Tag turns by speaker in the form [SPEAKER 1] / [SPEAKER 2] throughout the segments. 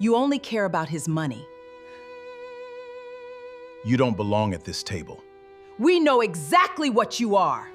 [SPEAKER 1] You only care about his money.
[SPEAKER 2] You don't belong at this table.
[SPEAKER 1] We know exactly what you are.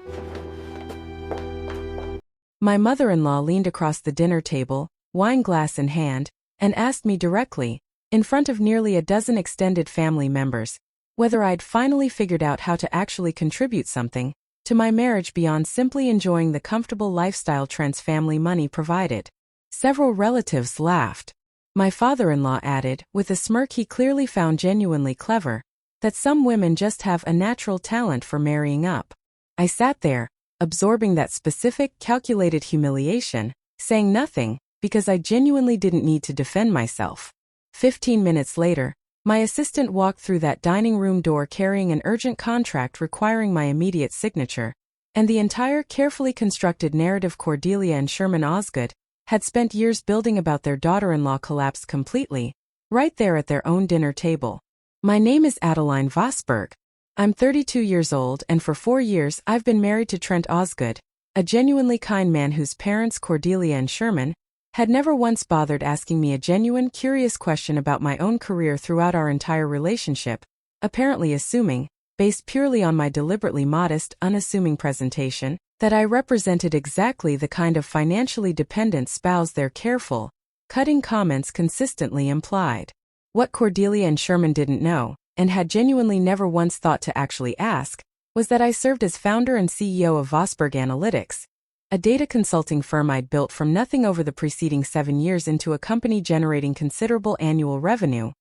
[SPEAKER 3] My mother-in-law leaned across the dinner table, wine glass in hand, and asked me directly, in front of nearly a dozen extended family members, whether I'd finally figured out how to actually contribute something to my marriage beyond simply enjoying the comfortable lifestyle Trent's family money provided. Several relatives laughed. My father-in-law added, with a smirk he clearly found genuinely clever, that some women just have a natural talent for marrying up. I sat there, absorbing that specific, calculated humiliation, saying nothing, because I genuinely didn't need to defend myself. 15 minutes later, my assistant walked through that dining room door carrying an urgent contract requiring my immediate signature, and the entire carefully constructed narrative Cordelia and Sherman Osgood had spent years building about their daughter-in-law collapsed completely, right there at their own dinner table. My name is Adeline Vosberg. I'm 32 years old, and for 4 years I've been married to Trent Osgood, a genuinely kind man whose parents, Cordelia and Sherman, had never once bothered asking me a genuine, curious question about my own career throughout our entire relationship, apparently assuming, based purely on my deliberately modest, unassuming presentation, that I represented exactly the kind of financially dependent spouse their careful, cutting comments consistently implied. What Cordelia and Sherman didn't know, and had genuinely never once thought to actually ask, was that I served as founder and CEO of Vosberg Analytics, a data consulting firm I'd built from nothing over the preceding 7 years into a company generating considerable annual revenue,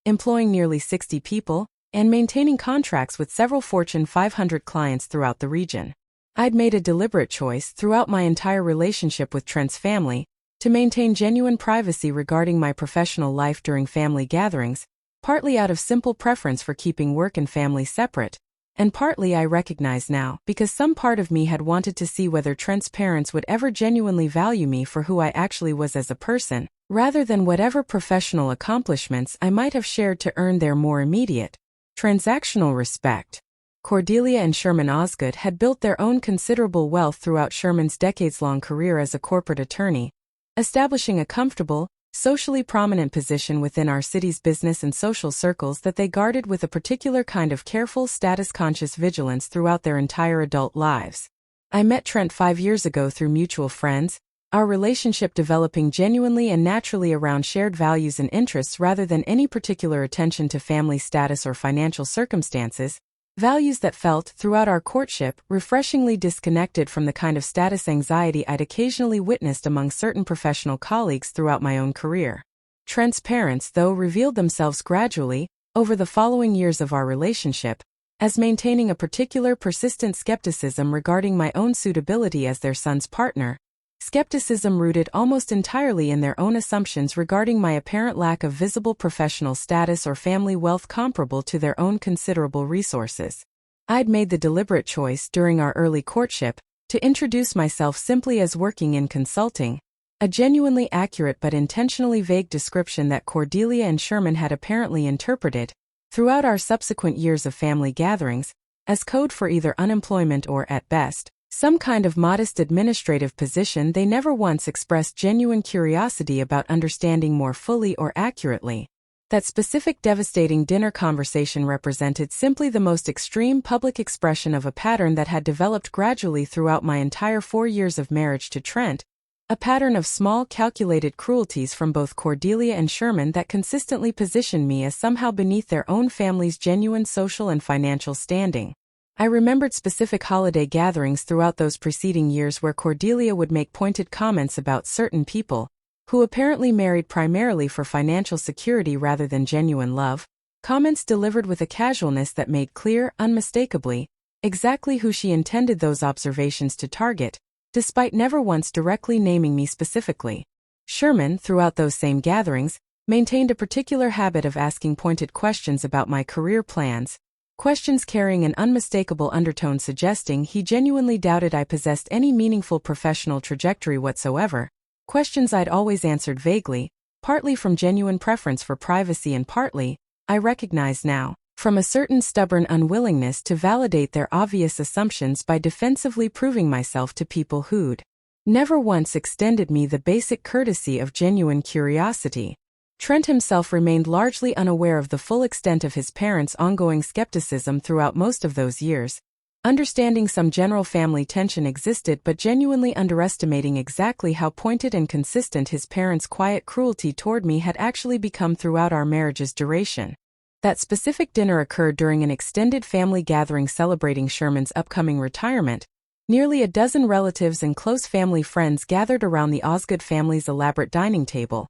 [SPEAKER 3] employing nearly 60 people, and maintaining contracts with several Fortune 500 clients throughout the region. I'd made a deliberate choice throughout my entire relationship with Trent's family to maintain genuine privacy regarding my professional life during family gatherings, partly out of simple preference for keeping work and family separate, and partly I recognize now because some part of me had wanted to see whether Trent's parents would ever genuinely value me for who I actually was as a person, rather than whatever professional accomplishments I might have shared to earn their more immediate, transactional respect. Cordelia and Sherman Osgood had built their own considerable wealth throughout Sherman's decades-long career as a corporate attorney, establishing a comfortable, socially prominent position within our city's business and social circles that they guarded with a particular kind of careful, status-conscious vigilance throughout their entire adult lives. I met Trent 5 years ago through mutual friends, our relationship developing genuinely and naturally around shared values and interests rather than any particular attention to family status or financial circumstances, values that felt, throughout our courtship, refreshingly disconnected from the kind of status anxiety I'd occasionally witnessed among certain professional colleagues throughout my own career. Trent's parents, though, revealed themselves gradually, over the following years of our relationship, as maintaining a particular persistent skepticism regarding my own suitability as their son's partner, skepticism rooted almost entirely in their own assumptions regarding my apparent lack of visible professional status or family wealth comparable to their own considerable resources. I'd made the deliberate choice during our early courtship to introduce myself simply as working in consulting, a genuinely accurate but intentionally vague description that Cordelia and Sherman had apparently interpreted, throughout our subsequent years of family gatherings, as code for either unemployment or, at best, some kind of modest administrative position they never once expressed genuine curiosity about understanding more fully or accurately. That specific devastating dinner conversation represented simply the most extreme public expression of a pattern that had developed gradually throughout my entire 4 years of marriage to Trent, a pattern of small calculated cruelties from both Cordelia and Sherman that consistently positioned me as somehow beneath their own family's genuine social and financial standing. I remembered specific holiday gatherings throughout those preceding years where Cordelia would make pointed comments about certain people, who apparently married primarily for financial security rather than genuine love, comments delivered with a casualness that made clear, unmistakably, exactly who she intended those observations to target, despite never once directly naming me specifically. Sherman, throughout those same gatherings, maintained a particular habit of asking pointed questions about my career plans, questions carrying an unmistakable undertone suggesting he genuinely doubted I possessed any meaningful professional trajectory whatsoever, questions I'd always answered vaguely, partly from genuine preference for privacy and partly, I recognize now, from a certain stubborn unwillingness to validate their obvious assumptions by defensively proving myself to people who'd never once extended me the basic courtesy of genuine curiosity. Trent himself remained largely unaware of the full extent of his parents' ongoing skepticism throughout most of those years, understanding some general family tension existed but genuinely underestimating exactly how pointed and consistent his parents' quiet cruelty toward me had actually become throughout our marriage's duration. That specific dinner occurred during an extended family gathering celebrating Sherman's upcoming retirement. Nearly a dozen relatives and close family friends gathered around the Osgood family's elaborate dining table,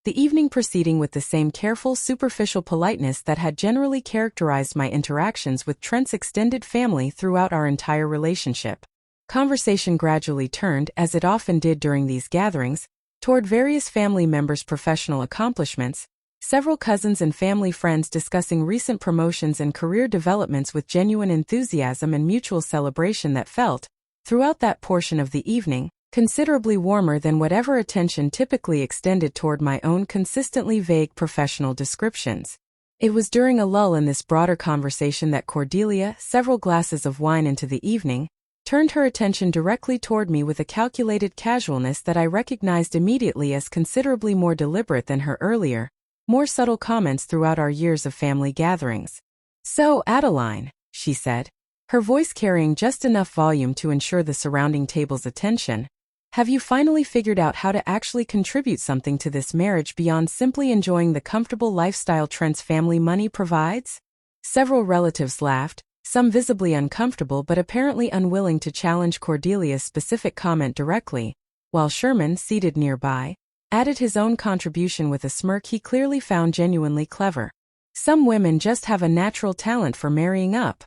[SPEAKER 3] the evening proceeding with the same careful, superficial politeness that had generally characterized my interactions with Trent's extended family throughout our entire relationship. Conversation gradually turned, as it often did during these gatherings, toward various family members' professional accomplishments, several cousins and family friends discussing recent promotions and career developments with genuine enthusiasm and mutual celebration that felt, throughout that portion of the evening, considerably warmer than whatever attention typically extended toward my own consistently vague professional descriptions. It was during a lull in this broader conversation that Cordelia, several glasses of wine into the evening, turned her attention directly toward me with a calculated casualness that I recognized immediately as considerably more deliberate than her earlier, more subtle comments throughout our years of family gatherings. "So, Adeline," she said, her voice carrying just enough volume to ensure the surrounding table's attention, "have you finally figured out how to actually contribute something to this marriage beyond simply enjoying the comfortable lifestyle Trent's family money provides?" Several relatives laughed, some visibly uncomfortable but apparently unwilling to challenge Cordelia's specific comment directly, while Sherman, seated nearby, added his own contribution with a smirk he clearly found genuinely clever. "Some women just have a natural talent for marrying up,"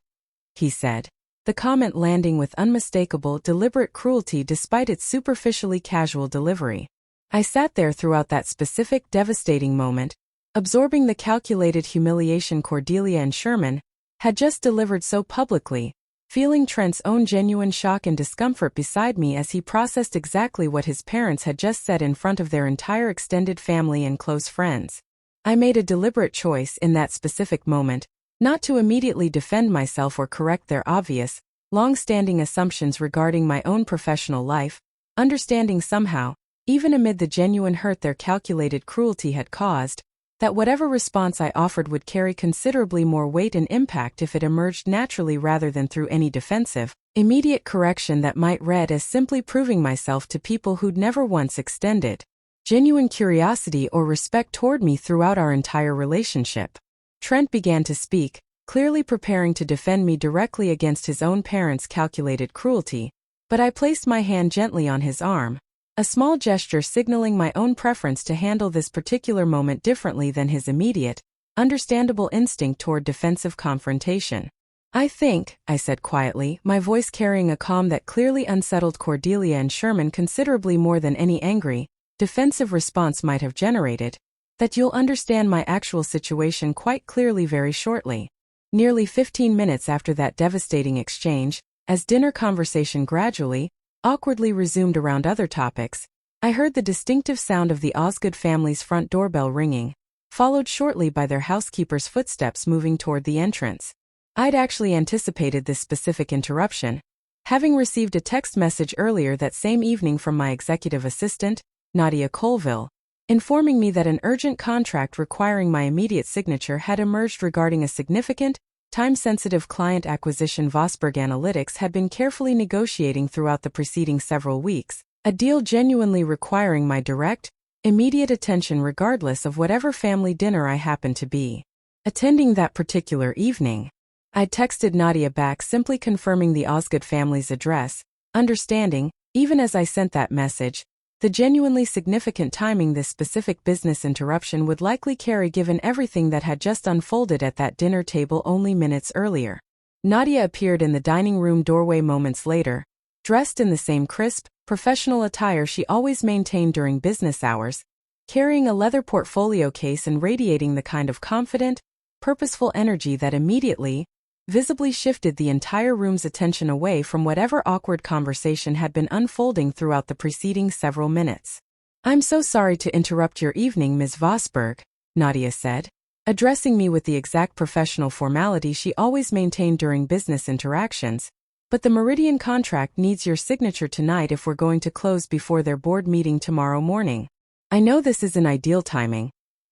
[SPEAKER 3] he said, the comment landing with unmistakable, deliberate cruelty despite its superficially casual delivery. I sat there throughout that specific, devastating moment, absorbing the calculated humiliation Cordelia and Sherman had just delivered so publicly, feeling Trent's own genuine shock and discomfort beside me as he processed exactly what his parents had just said in front of their entire extended family and close friends. I made a deliberate choice in that specific moment, not to immediately defend myself or correct their obvious, long-standing assumptions regarding my own professional life, understanding somehow, even amid the genuine hurt their calculated cruelty had caused, that whatever response I offered would carry considerably more weight and impact if it emerged naturally rather than through any defensive, immediate correction that might read as simply proving myself to people who'd never once extended genuine curiosity or respect toward me throughout our entire relationship. Trent began to speak, clearly preparing to defend me directly against his own parents' calculated cruelty, but I placed my hand gently on his arm, a small gesture signaling my own preference to handle this particular moment differently than his immediate, understandable instinct toward defensive confrontation. "I think," I said quietly, my voice carrying a calm that clearly unsettled Cordelia and Sherman considerably more than any angry, defensive response might have generated, "that you'll understand my actual situation quite clearly very shortly." Nearly 15 minutes after that devastating exchange, as dinner conversation gradually, awkwardly resumed around other topics, I heard the distinctive sound of the Osgood family's front doorbell ringing, followed shortly by their housekeeper's footsteps moving toward the entrance. I'd actually anticipated this specific interruption, having received a text message earlier that same evening from my executive assistant, Nadia Colville, informing me that an urgent contract requiring my immediate signature had emerged regarding a significant, time-sensitive client acquisition Vosberg Analytics had been carefully negotiating throughout the preceding several weeks, a deal genuinely requiring my direct, immediate attention regardless of whatever family dinner I happened to be attending that particular evening. I'd texted Nadia back simply confirming the Osgood family's address, understanding, even as I sent that message, the genuinely significant timing this specific business interruption would likely carry given everything that had just unfolded at that dinner table only minutes earlier. Nadia appeared in the dining room doorway moments later, dressed in the same crisp, professional attire she always maintained during business hours, carrying a leather portfolio case and radiating the kind of confident, purposeful energy that immediately, visibly shifted the entire room's attention away from whatever awkward conversation had been unfolding throughout the preceding several minutes. "I'm so sorry to interrupt your evening, Ms. Vosberg," Nadia said, addressing me with the exact professional formality she always maintained during business interactions, "but the Meridian contract needs your signature tonight if we're going to close before their board meeting tomorrow morning. I know this isn't ideal timing,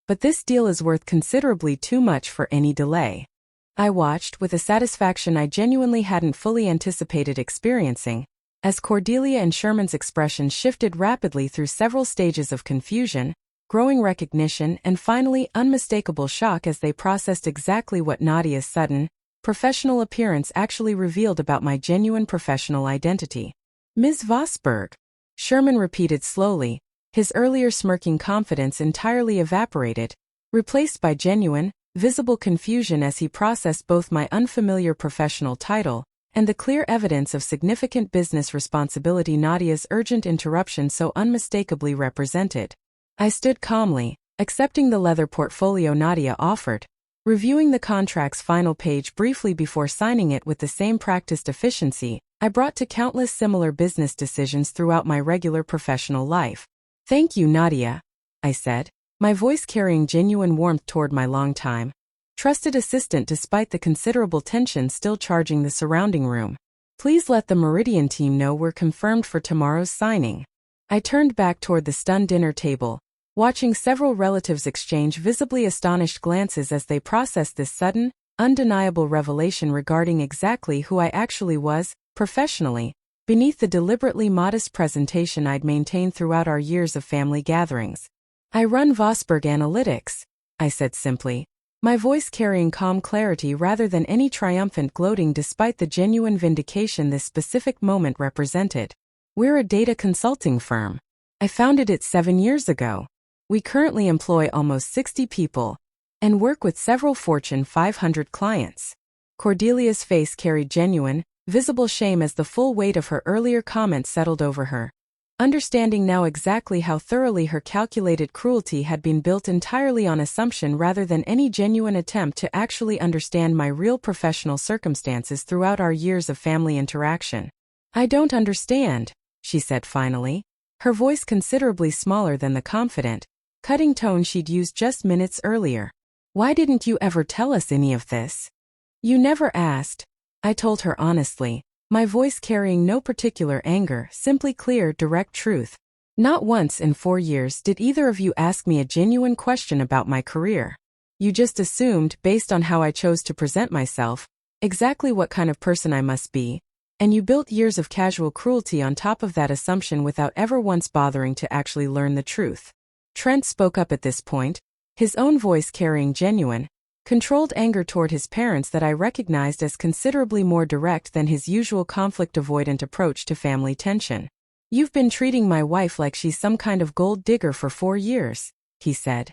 [SPEAKER 3] but this deal is worth considerably too much for any delay. I watched, with a satisfaction I genuinely hadn't fully anticipated experiencing, as Cordelia and Sherman's expressions shifted rapidly through several stages of confusion, growing recognition, and finally unmistakable shock as they processed exactly what Nadia's sudden, professional appearance actually revealed about my genuine professional identity. "Ms. Vosburgh," Sherman repeated slowly, his earlier smirking confidence entirely evaporated, replaced by genuine, visible confusion as he processed both my unfamiliar professional title and the clear evidence of significant business responsibility Nadia's urgent interruption so unmistakably represented. I stood calmly, accepting the leather portfolio Nadia offered, reviewing the contract's final page briefly before signing it with the same practiced efficiency I brought to countless similar business decisions throughout my regular professional life. "Thank you, Nadia," I said, my voice carrying genuine warmth toward my long-time trusted assistant despite the considerable tension still charging the surrounding room. "Please let the Meridian team know we're confirmed for tomorrow's signing." I turned back toward the stunned dinner table, watching several relatives exchange visibly astonished glances as they processed this sudden, undeniable revelation regarding exactly who I actually was, professionally, beneath the deliberately modest presentation I'd maintained throughout our years of family gatherings. "I run Vosburgh Analytics," I said simply, my voice carrying calm clarity rather than any triumphant gloating despite the genuine vindication this specific moment represented. "We're a data consulting firm. I founded it 7 years ago. We currently employ almost 60 people and work with several Fortune 500 clients." Cordelia's face carried genuine, visible shame as the full weight of her earlier comment settled over her. Understanding now exactly how thoroughly her calculated cruelty had been built entirely on assumption rather than any genuine attempt to actually understand my real professional circumstances throughout our years of family interaction. "I don't understand," she said finally, her voice considerably smaller than the confident, cutting tone she'd used just minutes earlier. "Why didn't you ever tell us any of this?" "You never asked," I told her honestly, my voice carrying no particular anger, simply clear, direct truth. "Not once in 4 years did either of you ask me a genuine question about my career. You just assumed, based on how I chose to present myself, exactly what kind of person I must be, and you built years of casual cruelty on top of that assumption without ever once bothering to actually learn the truth." Trent spoke up at this point, his own voice carrying genuine, controlled anger toward his parents that I recognized as considerably more direct than his usual conflict-avoidant approach to family tension. "You've been treating my wife like she's some kind of gold digger for 4 years, he said.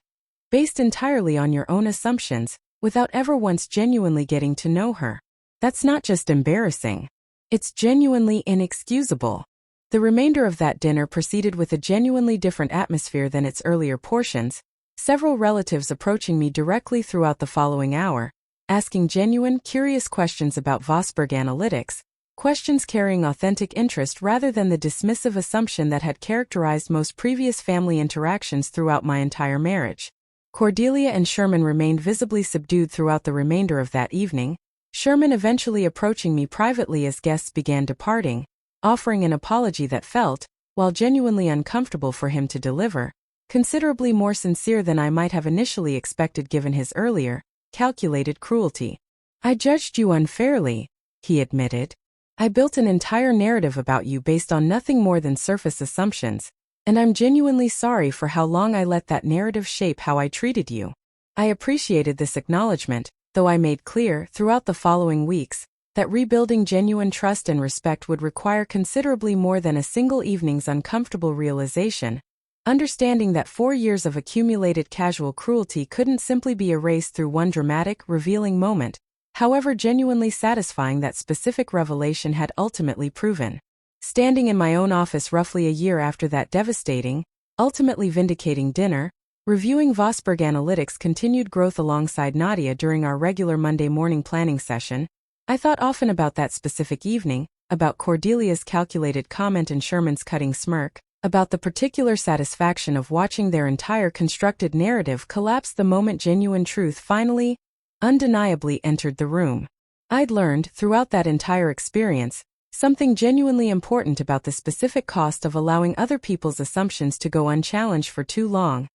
[SPEAKER 3] "Based entirely on your own assumptions, without ever once genuinely getting to know her. That's not just embarrassing. It's genuinely inexcusable." The remainder of that dinner proceeded with a genuinely different atmosphere than its earlier portions, several relatives approaching me directly throughout the following hour, asking genuine, curious questions about Vosburgh Analytics, questions carrying authentic interest rather than the dismissive assumption that had characterized most previous family interactions throughout my entire marriage. Cordelia and Sherman remained visibly subdued throughout the remainder of that evening, Sherman eventually approaching me privately as guests began departing, offering an apology that felt, while genuinely uncomfortable for him to deliver, considerably more sincere than I might have initially expected given his earlier, calculated cruelty. "I judged you unfairly," he admitted. "I built an entire narrative about you based on nothing more than surface assumptions, and I'm genuinely sorry for how long I let that narrative shape how I treated you." I appreciated this acknowledgement, though I made clear, throughout the following weeks, that rebuilding genuine trust and respect would require considerably more than a single evening's uncomfortable realization, understanding that 4 years of accumulated casual cruelty couldn't simply be erased through one dramatic, revealing moment, however genuinely satisfying that specific revelation had ultimately proven. Standing in my own office roughly a year after that devastating, ultimately vindicating dinner, reviewing Vosburgh Analytics' continued growth alongside Nadia during our regular Monday morning planning session, I thought often about that specific evening, about Cordelia's calculated comment and Sherman's cutting smirk, about the particular satisfaction of watching their entire constructed narrative collapse the moment genuine truth finally, undeniably entered the room. I'd learned, throughout that entire experience, something genuinely important about the specific cost of allowing other people's assumptions to go unchallenged for too long.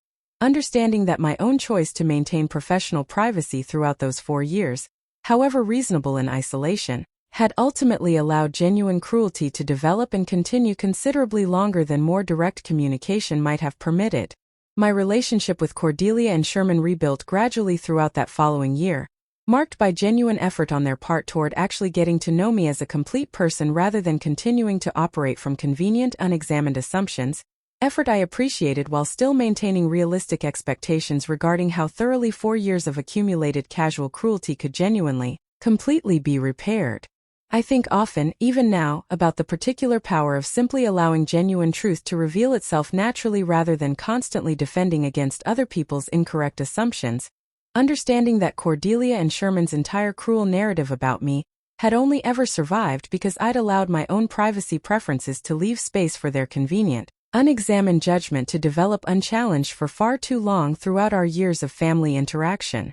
[SPEAKER 3] understanding that my own choice to maintain professional privacy throughout those 4 years, however reasonable in isolation, had ultimately allowed genuine cruelty to develop and continue considerably longer than more direct communication might have permitted. My relationship with Cordelia and Sherman rebuilt gradually throughout that following year, marked by genuine effort on their part toward actually getting to know me as a complete person rather than continuing to operate from convenient, unexamined assumptions, effort I appreciated while still maintaining realistic expectations regarding how thoroughly 4 years of accumulated casual cruelty could genuinely, completely be repaired. I think often, even now, about the particular power of simply allowing genuine truth to reveal itself naturally rather than constantly defending against other people's incorrect assumptions, understanding that Cordelia and Sherman's entire cruel narrative about me had only ever survived because I'd allowed my own privacy preferences to leave space for their convenient, unexamined judgment to develop unchallenged for far too long throughout our years of family interaction.